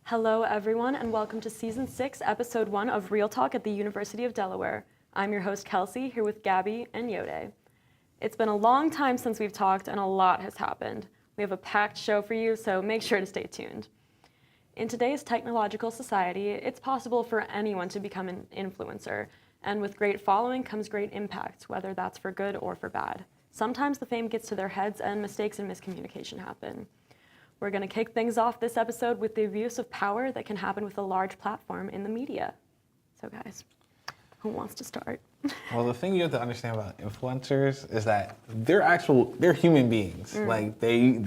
Hello, everyone, and welcome to Season 6, Episode 1 of Real Talk at the University of Delaware. I'm your host, Kelsey, here with Gabby and Yode. It's been a long time since we've talked, and a lot has happened. We have a packed show for you, so make sure to stay tuned. In today's technological society, it's possible for anyone to become an influencer, and with great following comes great impact, whether that's for good or for bad. Sometimes the fame gets to their heads and mistakes and miscommunication happen. We're going to kick things off this episode with the abuse of power that can happen with a large platform in the media. So guys, who wants to start? Well, the thing you have to understand about influencers is that they're human beings. Like they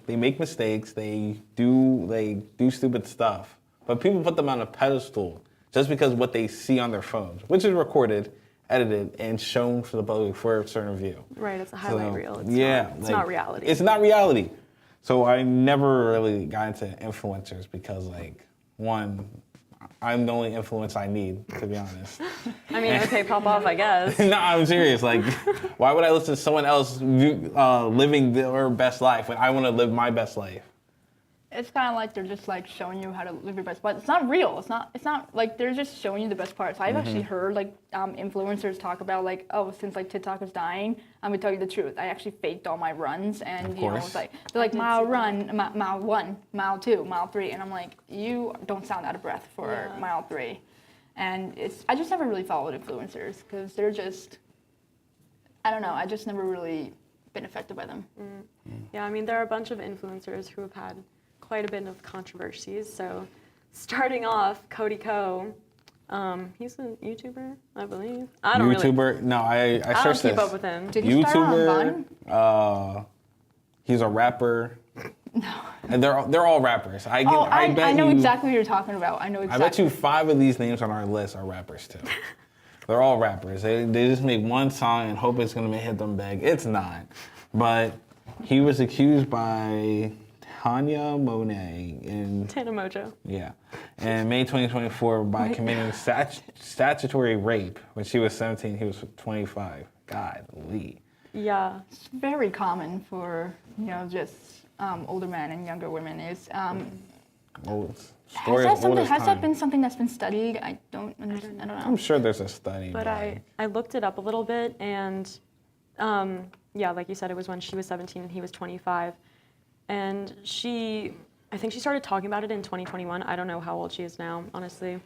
make mistakes, they do stupid stuff. But people put them on a pedestal just because what they see on their phones, which is recorded, edited, and shown for the public for a certain view. Right, it's a highlight reel. It's not reality. It's not reality. So I never really got into influencers because, one, I'm the only influence I need, to be honest. I mean, okay, pop off, I guess. No, I'm serious. Why would I listen to someone else living their best life when I want to live my best life? It's kind of like they're just showing you how to live your best life. It's not real. It's not like they're just showing you the best parts. I've actually heard influencers talk about since TikTok is dying, I'm gonna tell you the truth. I actually faked all my runs, and it's they're like mile run, mile 1, mile 2, mile 3, and I'm like, you don't sound out of breath for mile 3. And I just never really followed influencers because they're just, I don't know. I just never really been affected by them. Yeah, I mean, there are a bunch of influencers who have had quite a bit of controversies. So starting off, Cody Ko, he's a YouTuber, I believe. I don't YouTuber? No, I searched this. Keep up with him. Did he start on Vine? He's a rapper. No. And they're all rappers. I know exactly what you're talking about. I know exactly. I bet you 5 of these names on our list are rappers too. They're all rappers. They just make one song and hope it's gonna hit them big. It's not. But he was accused by Tanya Monet in Tana Mojo. Yeah, in May 2024 by committing statutory rape when she was 17. He was 25. Golly. Yeah, it's very common for just older men and younger women. Has that been something that's been studied? I don't understand. I don't know. I'm sure there's a study. But I looked it up a little bit, and like you said, it was when she was 17 and he was 25. And I think she started talking about it in 2021. I don't know how old she is now, honestly.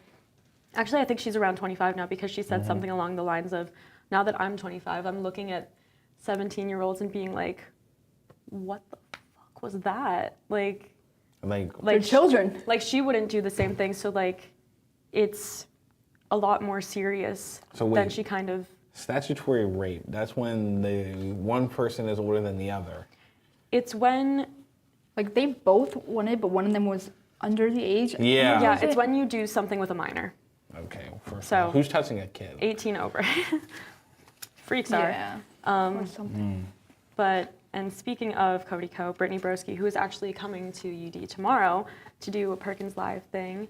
Actually, I think she's around 25 now because she said something along the lines of, now that I'm 25, I'm looking at 17-year-olds and being like, what the fuck was that? Like children. She wouldn't do the same thing. So it's a lot more serious than she kind of. Statutory rape, that's when the one person is older than the other. It's when they both wanted, but one of them was under the age. Yeah. Yeah, it's when you do something with a minor. Okay. So who's touching a kid? 18 over. Freaks are. Yeah. Or something. But, and speaking of Cody Ko, Brittany Broski, who is actually coming to UD tomorrow to do a Perkins Live thing.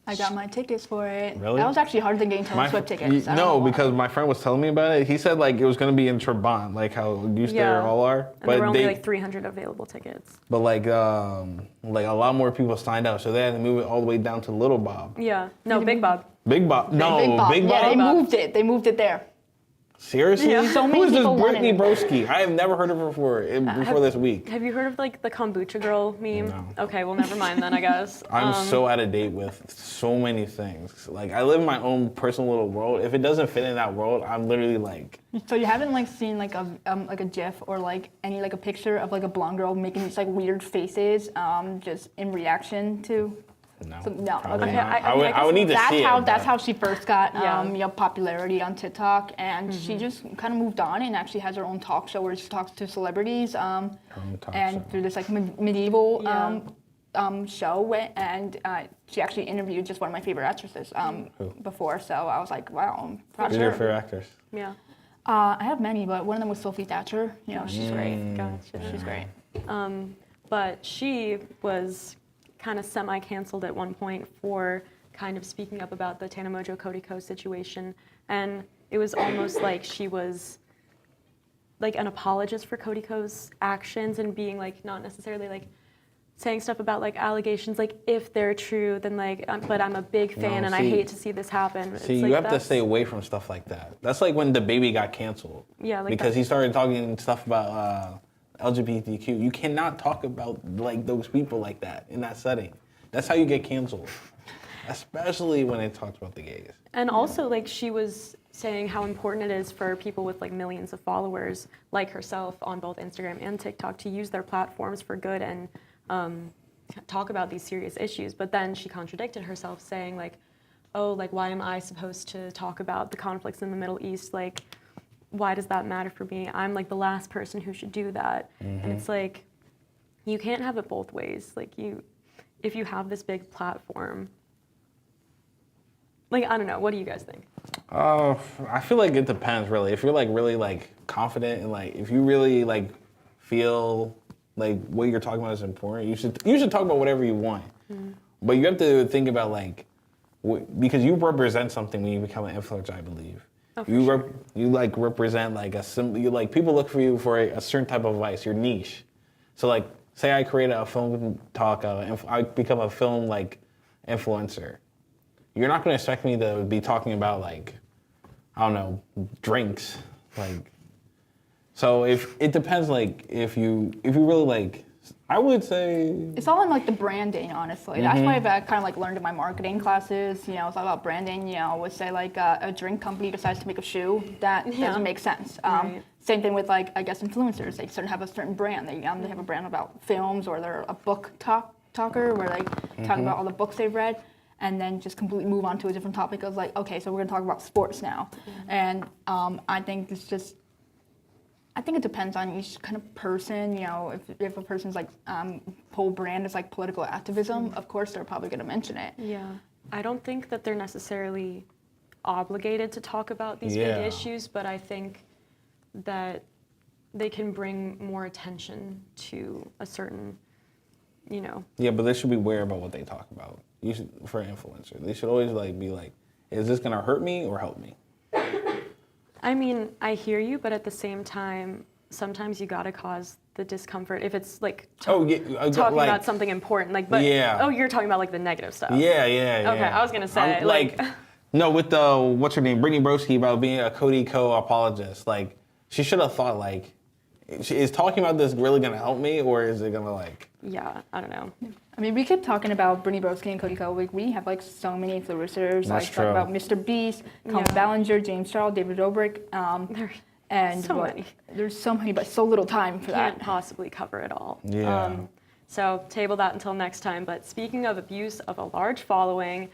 I got my tickets for it. Really? That was actually harder than getting Taylor Swift tickets. No, because my friend was telling me about it. He said it was going to be in Trabant, like how used there all are. And there were only 300 available tickets. But a lot more people signed up, so they had to move it all the way down to Little Bob. Yeah. No, Big Bob. Big Bob. No, Big Bob. Yeah, they moved it. They moved it there. Seriously? Yeah. So many Who is this people Brittany wanted Broski? I have never heard of her before this week. Have you heard of the kombucha girl meme? No. Okay, well never mind then, I guess. I'm so out of date with so many things. I live in my own personal little world. If it doesn't fit in that world, I'm literally So you haven't seen a GIF or any a picture of a blonde girl making these weird faces just in reaction to. No. No. Okay. I would need to see it. That's how she first got popularity on TikTok, and she just kind of moved on and actually has her own talk show where she talks to celebrities. Through this medieval show, and she actually interviewed just one of my favorite actresses before. So I was like, wow, I'm proud of her. Who's your favorite actress? Yeah. I have many, but one of them was Sophie Thatcher. She's great. Gotcha. She's great. But she was kind of semi-canceled at one point for kind of speaking up about the Tana Mojo Cody Ko situation, and it was almost like she was an apologist for Cody Ko's actions and being not necessarily saying stuff about like allegations, like if they're true, then like, but I'm a big fan No, and I see- hate to see this happen. See, It's you like, have to stay away from stuff like that. That's like when the baby got canceled. Yeah, like because that. he started talking stuff about LGBTQ. You cannot talk about like those people like that in that setting. That's how you get canceled, especially when it talks about the gays. And also, like, she was saying how important it is for people with like millions of followers, like herself, on both Instagram and TikTok, to use their platforms for good and talk about these serious issues. But then she contradicted herself, saying like, oh, like, why am I supposed to talk about the conflicts in the Middle East? Like, why does that matter for me? I'm like the last person who should do that. And it's like, you can't have it both ways. Like, if you have this big platform, like, I don't know, what do you guys think? I feel like it depends really. If you're like really like confident and like if you really like feel like what you're talking about is important, you should talk about whatever you want. But you have to think about like because you represent something when you become an influencer, I believe. Oh, for you sure. you like represent like you like people look for you for a certain type of advice, your niche. So like say I create a film talk, I become a film like influencer. You're not going to expect me to be talking about like, I don't know, drinks, like. So if it depends, like if you really like, I would say. It's all in like the branding, honestly. That's why I've kind of like learned in my marketing classes. You know, it's all about branding. You know, would say like a drink company decides to make a shoe that doesn't make sense. Right. Same thing with like I guess influencers. They sort of have a certain brand. They have a brand about films, or they're a book talker where they talk about all the books they've read. And then just completely move on to a different topic of like, okay, so we're gonna talk about sports now. And I think I think it depends on each kind of person. You know, if a person's like whole brand is like political activism, of course they're probably gonna mention it. Yeah, I don't think that they're necessarily obligated to talk about these Yeah. big issues, but I think that they can bring more attention to a certain, you know. Yeah, but they should be aware about what they talk about. You should, for an influencer, they should always like be like, is this gonna hurt me or help me? I mean, I hear you, but at the same time, sometimes you gotta cause the discomfort if it's like talking about something important. Like, but Yeah. you're talking about like the negative stuff. Yeah. Okay, I was gonna say I'm, like no, with the what's her name, Brittany Broski, about being a Cody Co apologist. Like, she should have thought like, is talking about this really gonna help me or is it gonna like? yeah, I don't know. I mean, we keep talking about Brittany Broski and Cody Co. Like, we have like so many influencers. That's Like true. talk about Mr. Beast, Colin Yeah. Ballinger, James Charles, David Dobrik, There's and so what- many. There's so many, but so little time for Can't that. possibly cover it all. Yeah. So table that until next time. But speaking of abuse of a large following,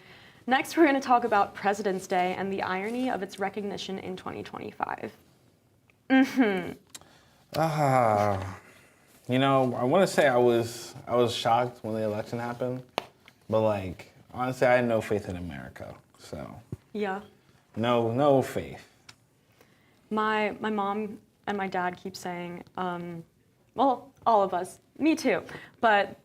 next we're going to talk about President's Day and the irony of its recognition in 2025. You know, I want to say I was shocked when the election happened, but like honestly, I had no faith in America. So Yeah. no faith. My mom and my dad keep saying, well, all of us, me too, but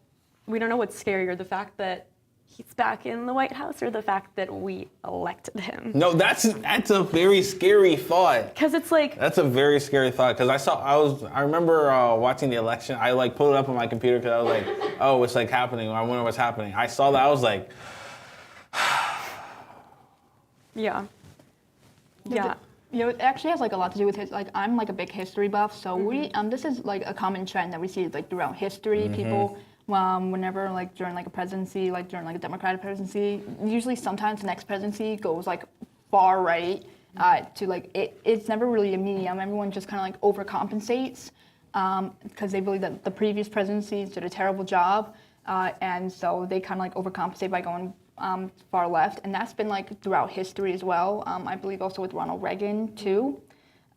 we don't know what's scarier, the fact that he's back in the White House or the fact that we elected him. No, that's a very scary thought. Because it's like, That's a very scary thought because I remember watching the election. I like pulled it up on my computer because I was like, oh, it's like happening. I wonder what's happening. I saw that. I was like, yeah. Yeah. You know, it actually has like a lot to do with like I'm like a big history buff, so we this is like a common trend that we see like throughout history. People whenever like during like a presidency, like during like a Democratic presidency, usually sometimes the next presidency goes like far right to like it's never really a medium. Everyone just kind of like overcompensates because they believe that the previous presidencies did a terrible job, and so they kind of like overcompensate by going far left, and that's been like throughout history as well. I believe also with Ronald Reagan too.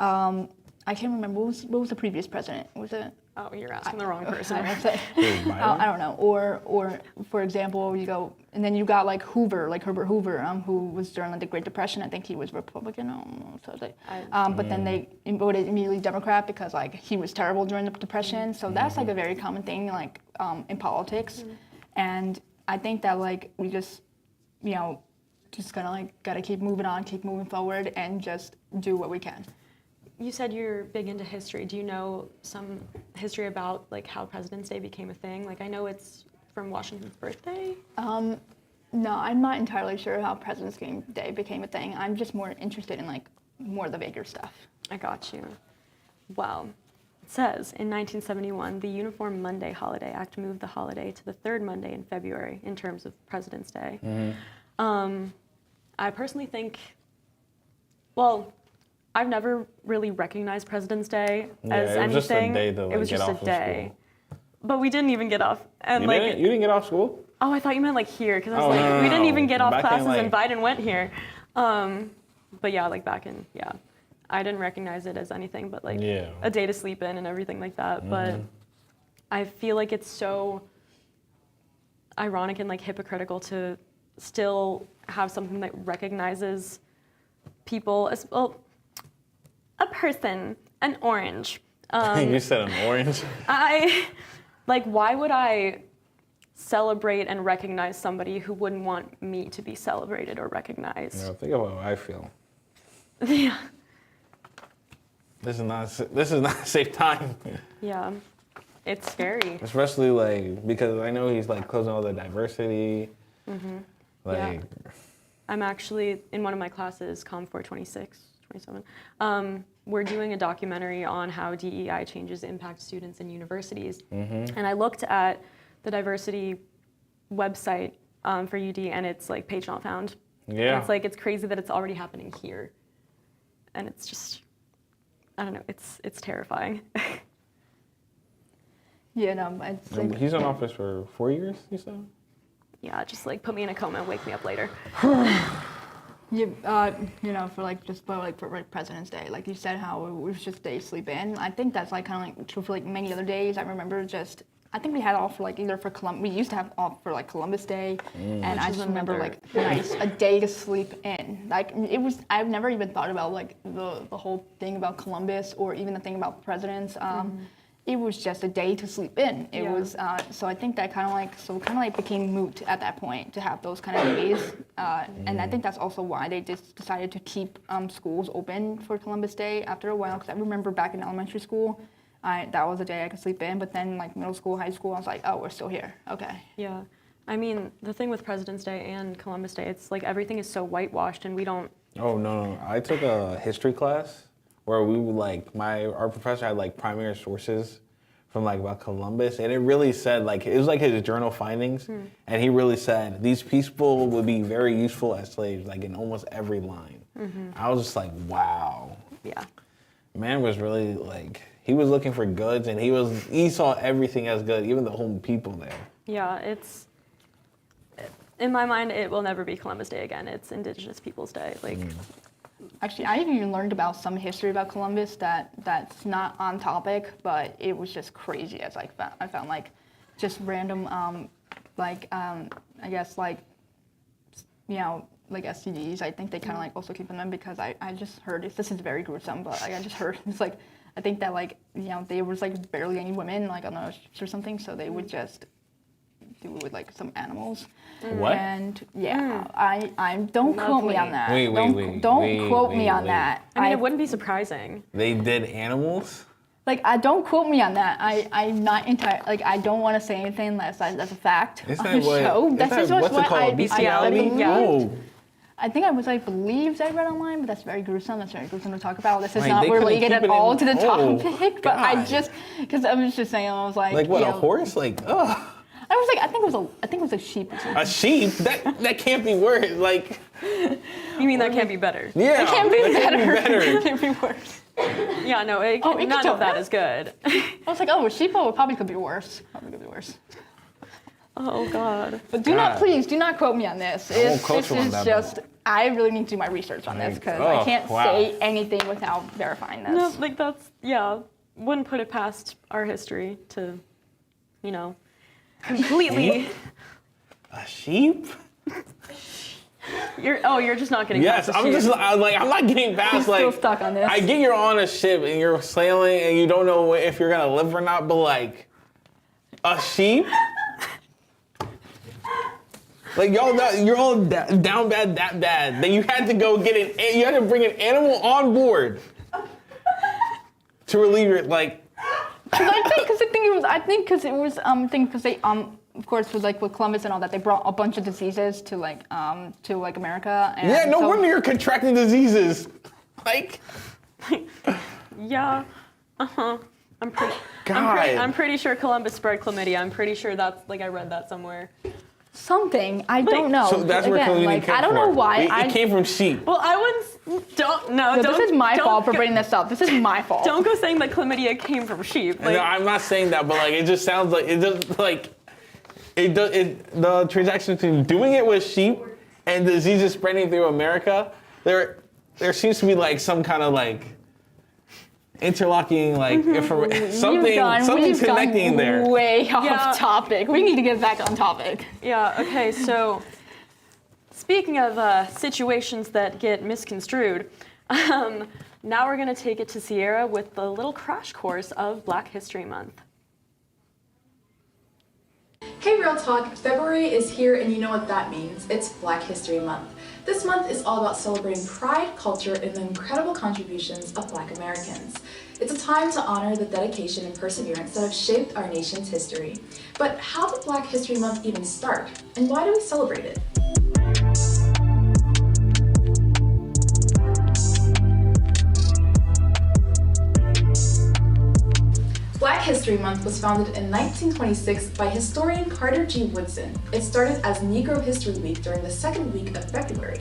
I can't remember what was the previous president. Was it? Oh, you're asking the wrong person. I don't know. Or for example, you go and then you got like Hoover, like Herbert Hoover, who was during like the Great Depression. I think he was Republican. I don't know, so but then they voted immediately Democrat because like he was terrible during the Depression. So that's like a very common thing like in politics, and I think that like we just just gotta keep moving on, keep moving forward, and just do what we can. you said you're big into history. Do you know some history about like how President's Day became a thing? Like I know it's from Washington's birthday. No, I'm not entirely sure how President's Day became a thing. I'm just more interested in like more of the bigger stuff. I got you. Well, it says in 1971, the Uniform Monday Holiday Act moved the holiday to the third Monday in February in terms of President's Day. I personally think, well, I've never really recognized President's Day as it was just a anything. day to, like, it was get just a off of day. school. But we didn't even get off. And You like, didn't? You didn't get off school? oh, I thought you meant like here, because I was Oh, like, no, no, we didn't no. even get off Back in, classes and like- Biden went here. But yeah, like back in, yeah. I didn't recognize it as anything but like Yeah. a day to sleep in and everything like that. But I feel like it's so ironic and like hypocritical to still have something that recognizes people as, well, a person, an orange. You said an orange. Like, why would I celebrate and recognize somebody who wouldn't want me to be celebrated or recognized? Think about how I feel. Yeah. This is not a safe time. Yeah. It's scary. Especially like because I know he's like closing all the diversity. Like I'm actually in one of my classes, Com 426, 27. We're doing a documentary on how DEI changes impact students in universities. And I looked at the diversity website for UD, and it's like page not found. Yeah. And it's like, it's crazy that it's already happening here. And it's just, I don't know, it's terrifying. Yeah, no, it's like, he's in office for 4 years, you said? Yeah, just like put me in a coma and wake me up later. you know, for like just for like President's Day, like you said, how it was just day sleep in. I think that's like kind of like true for like many other days. I remember just. I think we had off for like either for we used to have off for like Columbus Day, and I just remember like nice a day to sleep in. Like it was, I've never even thought about like the whole thing about Columbus or even the thing about presidents. It was just a day to sleep in. It was so I think that kind of like became moot at that point to have those kind of days, and I think that's also why they just decided to keep schools open for Columbus Day after a while. Because I remember back in elementary school. That was a day I could sleep in, but then like middle school, high school, I was like, oh, we're still here. Okay. Yeah. I mean, the thing with President's Day and Columbus Day, it's like everything is so whitewashed and we don't... Oh, no. I took a history class where we would like, our professor had like primary sources from like about Columbus, and it really said like, it was like his journal findings, and he really said these people would be very useful as slaves, like in almost every line. I was just like, wow. Yeah. Man was really like... He was looking for goods, and he saw everything as good, even the whole people there. Yeah, in my mind, it will never be Columbus Day again. It's Indigenous Peoples Day. Like, Actually, I even learned about some history about Columbus that's not on topic, but it was just crazy. As like I found like just random I guess like like STDs. I think they kind of like also keep them because I just heard this is very gruesome, but I just heard it's like. I think that like there was like barely any women like on the ships or something, so they would just do it with like some animals. What? And yeah, I don't quote me on that. Wait, don't quote me on that. I mean, it wouldn't be surprising. They did animals? Like, don't quote me on that. I'm not entire. Like, I don't want to say anything unless that's a fact Is on that the what? show. Is That's that, just what's what it called? Bestiality? Yeah. Oh. I think I was like believes I read online, but that's very gruesome. That's very gruesome to talk about. This is Like, not they couldn't related keep at it all in- to the oh, topic. But I God. just because I was just saying, I was like, Like what, you a know, horse? Like, ugh. I was like, I think it was a sheep or something. A sheep? That can't be worse. Like, You mean that can't be better? yeah. It can't be that better. Can't be It can't be worse. Yeah, no, it could none do of that that. is good. I was like, oh, a sheep. Oh, it probably could be worse. Probably could be worse. Oh, God. But do not quote me on this. won't quote This you on is that, just, I really need to do my research on this because I can't say anything without verifying this. No, like that's, yeah, wouldn't put it past our history to, completely. A sheep? You're just not getting Yes, past the I'm sheep. I'm not getting past I'm like. still stuck on this. I get you're on a ship and you're sailing and you don't know if you're gonna live or not, but like, a sheep? Like you're all down bad that bad that you had to go you had to bring an animal on board. to relieve your like. Because they of course with like with Columbus and all that, they brought a bunch of diseases to America. And Yeah, no wonder you're contracting diseases. Like. Yeah. Uh-huh. I'm pretty sure Columbus spread chlamydia. I'm pretty sure that's like I read that somewhere. Something I don't know. So that's where chlamydia came from. I don't know why. It came from sheep. Well, I wouldn't. This is my fault for bringing this up. This is my fault. Don't go saying that chlamydia came from sheep. Like, No, I'm not saying that, but like it just sounds like it just like the transaction between doing it with sheep and diseases spreading through America. There seems to be like some kind of like interlocking like something connecting there. Way off topic. We need to get back on topic. Yeah. Okay. So, speaking of situations that get misconstrued, now we're gonna take it to Sierra with the little crash course of Black History Month. Hey Real Talk, February is here and you know what that means. It's Black History Month. This month is all about celebrating pride, culture, and the incredible contributions of Black Americans. It's a time to honor the dedication and perseverance that have shaped our nation's history. But how did Black History Month even start? And why do we celebrate it? Black History Month was founded in 1926 by historian Carter G. Woodson. It started as Negro History Week during the second week of February.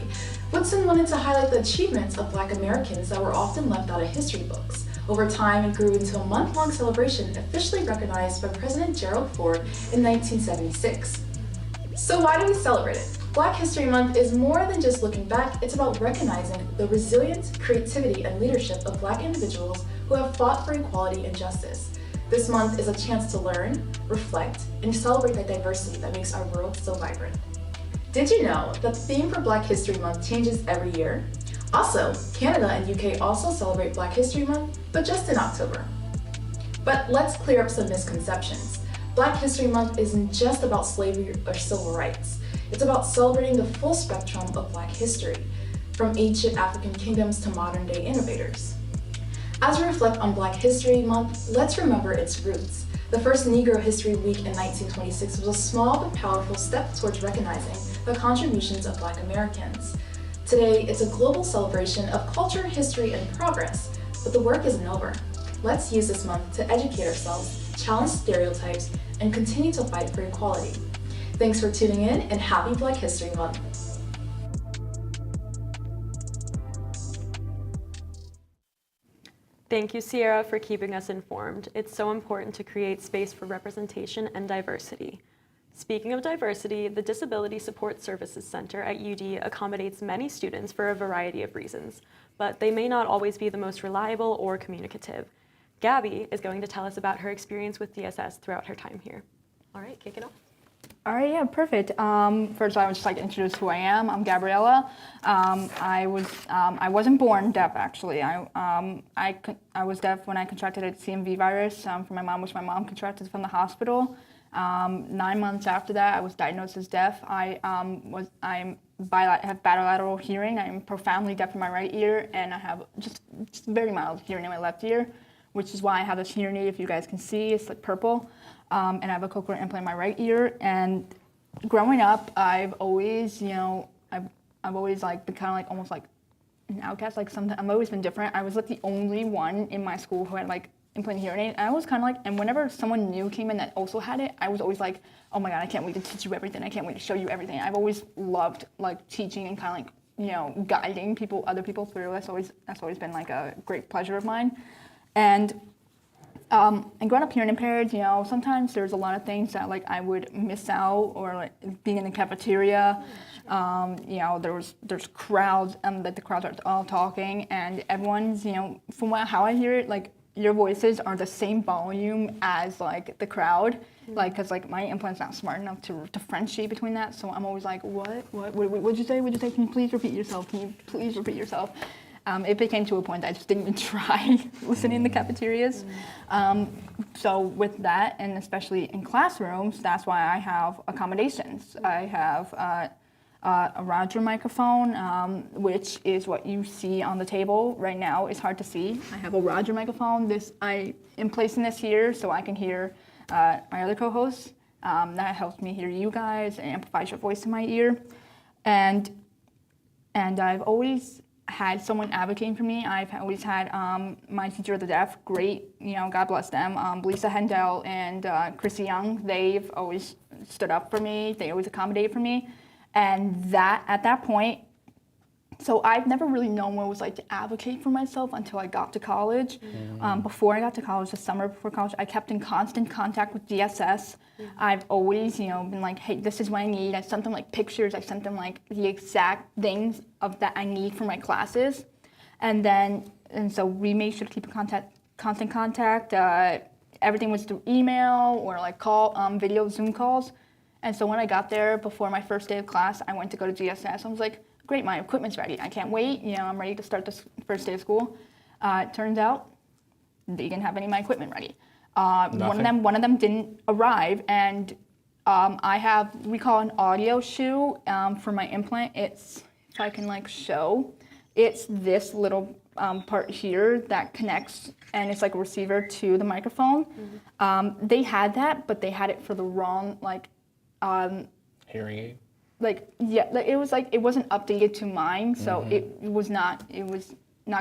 Woodson wanted to highlight the achievements of Black Americans that were often left out of history books. Over time, it grew into a month-long celebration officially recognized by President Gerald Ford in 1976. So why do we celebrate it? Black History Month is more than just looking back, it's about recognizing the resilience, creativity, and leadership of Black individuals who have fought for equality and justice. This month is a chance to learn, reflect, and celebrate the diversity that makes our world so vibrant. Did you know that the theme for Black History Month changes every year? Also, Canada and UK also celebrate Black History Month, but just in October. But let's clear up some misconceptions. Black History Month isn't just about slavery or civil rights. It's about celebrating the full spectrum of Black history, from ancient African kingdoms to modern-day innovators. As we reflect on Black History Month, let's remember its roots. The first Negro History Week in 1926 was a small but powerful step towards recognizing the contributions of Black Americans. Today, it's a global celebration of culture, history, and progress, but the work isn't over. Let's use this month to educate ourselves, challenge stereotypes, and continue to fight for equality. Thanks for tuning in, and happy Black History Month. Thank you, Sierra, for keeping us informed. It's so important to create space for representation and diversity. Speaking of diversity, the Disability Support Services Center at UD accommodates many students for a variety of reasons, but they may not always be the most reliable or communicative. Gabby is going to tell us about her experience with DSS throughout her time here. All right, kick it off. All right, yeah, perfect. First, I would just like to introduce who I am. I'm Gabriella. I wasn't born deaf, actually. I was deaf when I contracted a CMV virus from my mom, which my mom contracted from the hospital. 9 months after that, I was diagnosed as deaf. I have bilateral hearing. I'm profoundly deaf in my right ear, and I have just very mild hearing in my left ear, which is why I have this hearing aid. If you guys can see, it's like purple. And I have a cochlear implant in my right ear. And growing up, I've always, I've always like been kind of like almost like an outcast. Like sometimes I've always been different. I was like the only one in my school who had like implanted hearing aid. And I was kind of like, and whenever someone new came in that also had it, I was always like, oh my God, I can't wait to teach you everything. I can't wait to show you everything. I've always loved like teaching and kind of like, guiding other people through. That's always been like a great pleasure of mine. And growing up hearing impaired, sometimes there's a lot of things that like I would miss out, or like being in the cafeteria, there's crowds and that the crowds are all talking, and everyone's, from how I hear it, like your voices are the same volume as like the crowd, like because like my implant's not smart enough to differentiate between that, so I'm always like, what'd you say? Can you please repeat yourself? It became to a point that I just didn't even try listening in the cafeterias. So with that, and especially in classrooms, that's why I have accommodations. I have a Roger microphone, which is what you see on the table right now. It's hard to see. I have a Roger microphone. I am placing this here so I can hear my other co-hosts. That helps me hear you guys and amplifies your voice in my ear. And I've always had someone advocating for me. I've always had my teacher of the deaf, great, God bless them, Lisa Hendel and Chrissy Young. They've always stood up for me. They always accommodated for me. And at that point, so I've never really known what it was like to advocate for myself until I got to college. Before I got to college, the summer before college, I kept in constant contact with DSS. I've always, been like, hey, this is what I need. I sent them like pictures. I sent them like the exact things that I need for my classes. And so we made sure to keep in constant contact. Everything was through email or like video Zoom calls. And so when I got there before my first day of class, I went to go to DSS. I was like, great, my equipment's ready. I can't wait. I'm ready to start this first day of school. It turns out they didn't have any of my equipment ready. One of them didn't arrive, and we call an audio shoe for my implant. It's, if I can like show, it's this little part here that connects, and it's like a receiver to the microphone. They had that, but they had it for the wrong hearing aid. It wasn't updated to mine, so it was not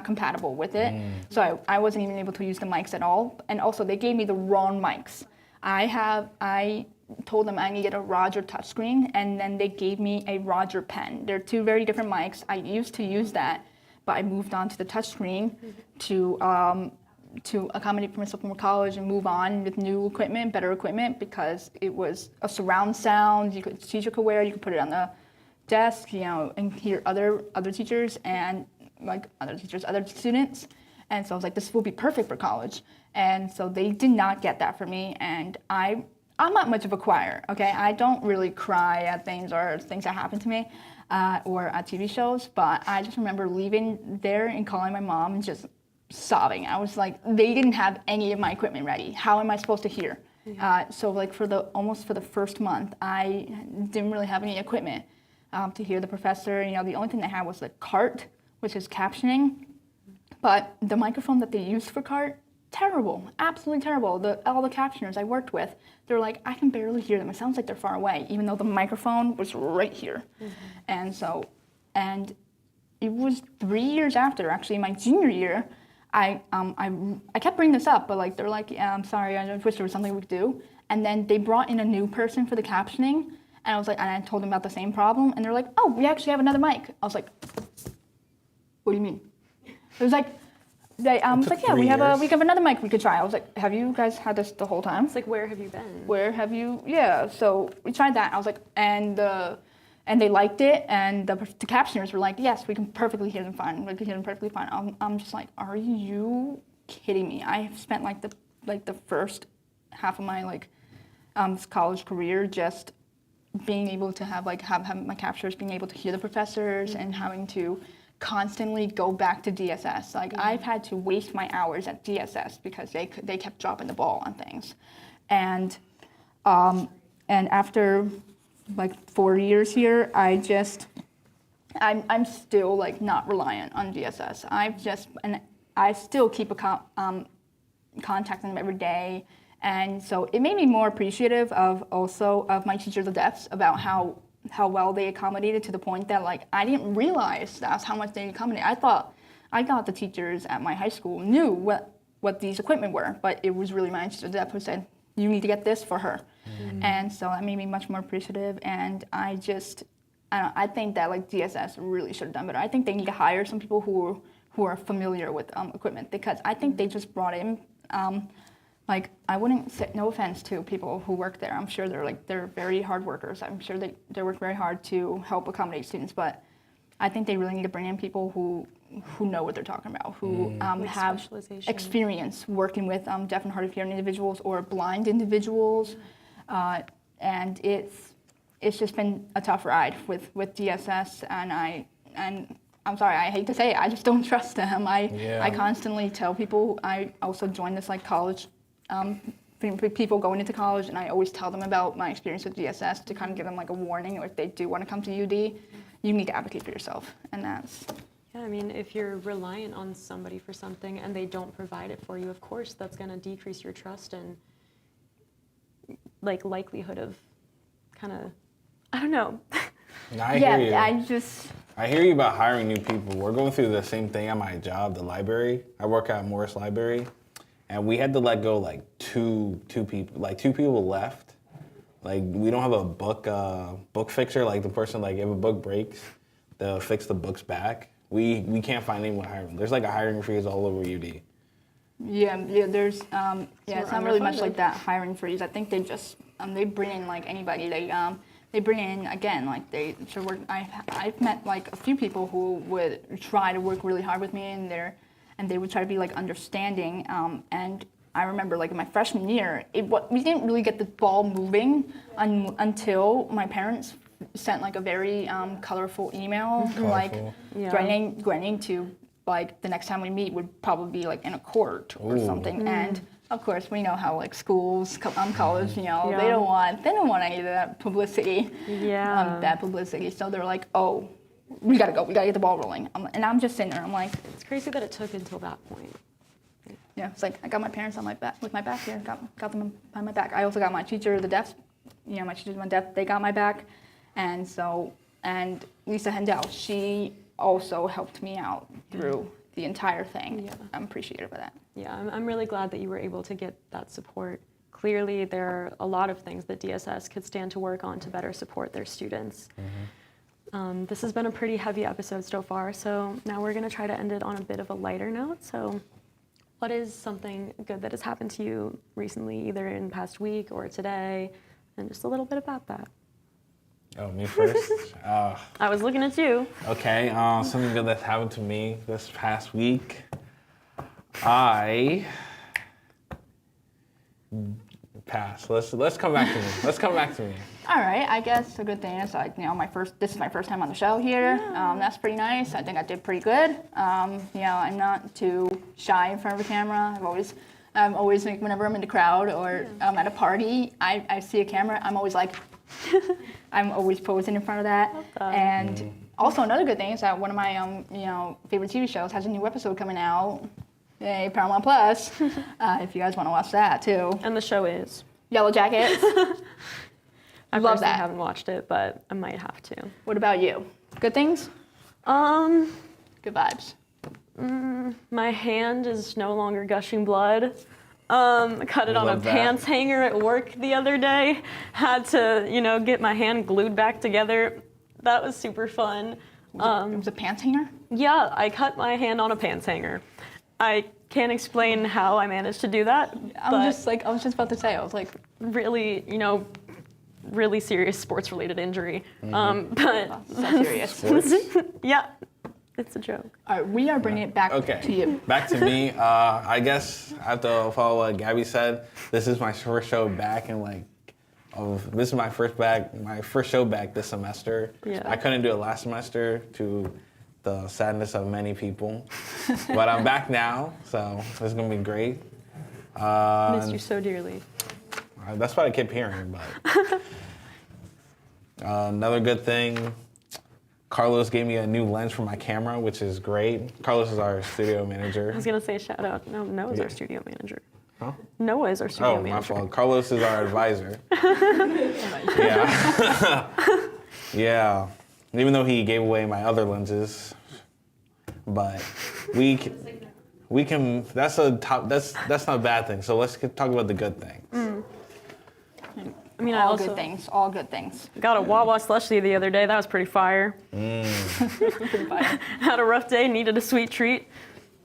compatible with it. So I wasn't even able to use the mics at all. And also they gave me the wrong mics. I told them I needed a Roger touchscreen, and then they gave me a Roger pen. They're two very different mics. I used to use that, but I moved on to the touchscreen to accommodate for myself in college and move on with new equipment, better equipment, because it was a surround sound. Teacher could wear. You could put it on the desk, and hear other teachers and other students. And so I was like, this will be perfect for college. And so they did not get that for me. And I'm not much of a crier, okay? I don't really cry at things or things that happen to me or at TV shows. But I just remember leaving there and calling my mom and just sobbing. I was like, they didn't have any of my equipment ready. How am I supposed to hear? So like for the first month, I didn't really have any equipment to hear the professor. The only thing they had was the CART, which is captioning. But the microphone that they used for CART, terrible, absolutely terrible. All the captioners I worked with, they're like, I can barely hear them. It sounds like they're far away, even though the microphone was right here. And it was 3 years after, actually, my junior year, I kept bringing this up, but like they're like, yeah, I'm sorry, I wish there was something we could do. And then they brought in a new person for the captioning, and I told them about the same problem, and they're like, oh, we actually have another mic. I was like, what do you mean? It was like, yeah, we have another mic we could try. I was like, have you guys had this the whole time? It's like, where have you been? Where have you? Yeah. So we tried that. I was like, and they liked it, and the captioners were like, yes, we can perfectly hear them fine. We can hear them perfectly fine. I'm just like, are you kidding me? I have spent the first half of my college career just being able to have my captioners being able to hear the professors and having to constantly go back to DSS. I've had to waste my hours at DSS because they kept dropping the ball on things, and after 4 years here, I'm still not reliant on DSS. I still keep contacting them every day, and so it made me more appreciative of my teachers of deaf about how well they accommodated, to the point that I didn't realize that's how much they accommodated. I thought the teachers at my high school knew what these equipment were, but it was really my teacher of deaf who said, you need to get this for her. And so that made me much more appreciative, and I think that DSS really should have done better. I think they need to hire some people who are familiar with equipment, because I think they just brought in I wouldn't say, no offense to people who work there. I'm sure they're very hard workers. I'm sure they work very hard to help accommodate students, but I think they really need to bring in people who know what they're talking about, who have experience working with deaf and hard of hearing individuals or blind individuals, and it's just been a tough ride with DSS, and I'm sorry, I hate to say it, I just don't trust them. I constantly tell people. I also joined this college people going into college, and I always tell them about my experience with DSS to kind of give them like a warning, or if they do want to come to UD, you need to advocate for yourself, and that's. Yeah, I mean, if you're reliant on somebody for something and they don't provide it for you, of course, that's going to decrease your trust and like likelihood of kind of, I don't know. I hear you. I hear you about hiring new people. We're going through the same thing at my job, the library. I work at Morris Library, and we had to let go like two people. Like 2 people left. Like we don't have a book fixer. Like the person, like if a book breaks, they'll fix the books back. We can't find anyone hiring. There's like a hiring freeze all over UD. Yeah, there's it's not really much like that hiring freeze. I think they just they bring in like anybody. They bring in again like they should work. I've met like a few people who would try to work really hard with me, and they would try to be like understanding. And I remember like in my freshman year, we didn't really get the ball moving until my parents sent like a very colorful email, like threatening to like the next time we meet would probably be like in a court or something. And of course we know how like schools, college, they don't want any of that publicity, bad publicity. So they're like, oh, we gotta go, we gotta get the ball rolling. And I'm just sitting there, I'm like, it's crazy that it took until that point. Yeah, it's like I got my parents on my back with my back here, got them on my back. I also got my teacher, the deaf, my teachers, my deaf, they got my back. And Lisa Hendel, she also helped me out through the entire thing. Yeah. I'm appreciative of that. Yeah, I'm really glad that you were able to get that support. Clearly, there are a lot of things that DSS could stand to work on to better support their students. This has been a pretty heavy episode so far, so now we're going to try to end it on a bit of a lighter note. So what is something good that has happened to you recently, either in the past week or today, and just a little bit about that? Oh, me first? I was looking at you. Okay, something good that's happened to me this past week. I pass. Let's come back to me. All right, I guess a good thing is like this is my first time on the show here. That's pretty nice. I think I did pretty good. I'm not too shy in front of a camera. I'm always like whenever I'm in the crowd or at a party, I see a camera. I'm always like. I'm always posing in front of that. And also another good thing is that one of my favorite TV shows has a new episode coming out. Yay, Paramount Plus. If you guys want to watch that too. And the show is Yellow Jackets. I love that. haven't watched it, but I might have to. What about you? Good things? Good vibes. My hand is no longer gushing blood. Cut it on a pants hanger at work the other day. Had to, get my hand glued back together. That was super fun. It was a pants hanger? Yeah, I cut my hand on a pants hanger. I can't explain how I managed to do that. I was just about to say, I was like, really, really serious sports-related injury. But so serious. Yeah. It's a joke. All right, we are bringing it back to you. Back to me. I guess I have to follow what Gabby said. This is my first show back this is my first show back this semester. Yeah. I couldn't do it last semester to the sadness of many people. But I'm back now, so it's gonna be great. Missed you so dearly. That's what I keep hearing, but another good thing. Carlos gave me a new lens for my camera, which is great. Carlos is our studio manager. I was going to say shout out. No, Noah's our studio manager. Huh? Noah is our studio manager. My fault. Carlos is our advisor. Yeah. Yeah. Even though he gave away my other lenses, but we can. That's not a bad thing. So let's talk about the good things. I mean, all good things. Got a Wawa slushie the other day. That was pretty fire. Pretty fire. Had a rough day. Needed a sweet treat.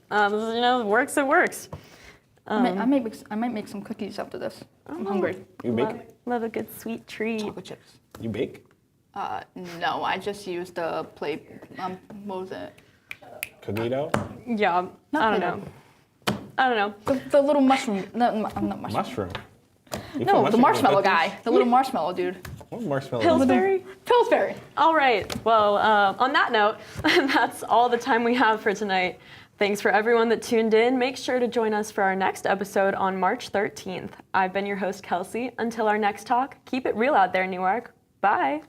Works. It works. I might make some cookies after this. I'm hungry. You bake? Love a good sweet treat. Chocolate chips. You bake? No, I just used the plate. What was it? Cookie dough? Yeah. I don't know. The little mushroom. No, not mushroom. Mushroom. No, the marshmallow guy. The little marshmallow dude. What marshmallow? Pillsbury? Pillsbury. All right. Well, on that note, that's all the time we have for tonight. Thanks for everyone that tuned in. Make sure to join us for our next episode on March 13th. I've been your host, Kelsey. Until our next talk, keep it real out there, Newark. Bye.